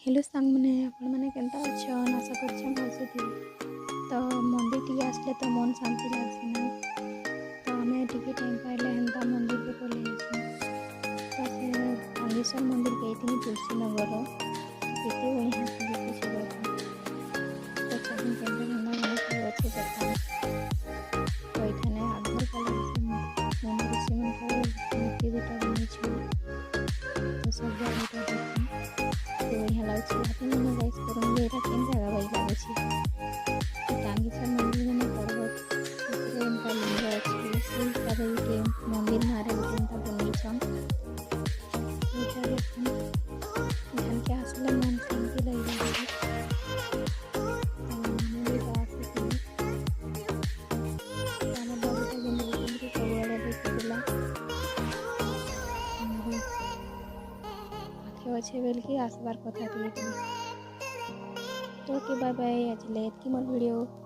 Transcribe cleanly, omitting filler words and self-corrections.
Hello सांग मैंने आपण मैंने केनता अच्छन आशा करछन भलसे थी तो मंदिर टी आसले तो मन शांति लागसी ना। तो हमें टिके टाइम पाइले हेन्ता मंदिर को पले तो से कांगेश्वर मंदिर गई थी तुलसी नगर केते बढ़िया से देखी तो चाहे केंद्र हेन्ना गणेश अच्छे देखा तो एखाने आगल कलर से मन ऋषि मूर्ति दुटा बनी तो सब जगह देखी बढ़िया लगुच मैंने गाइस करूँ ये केन जगह भाई लगुच कांगेश्वर मंदिर मैंने पर्वत इनका लिंग अच्छे से के मंदिर मारे इनका बनईछन ध्यान के आसले मन शांति लगे अच्छे बेल की आसबार कथा तो बाय बाय आज लेट की मोर वीडियो।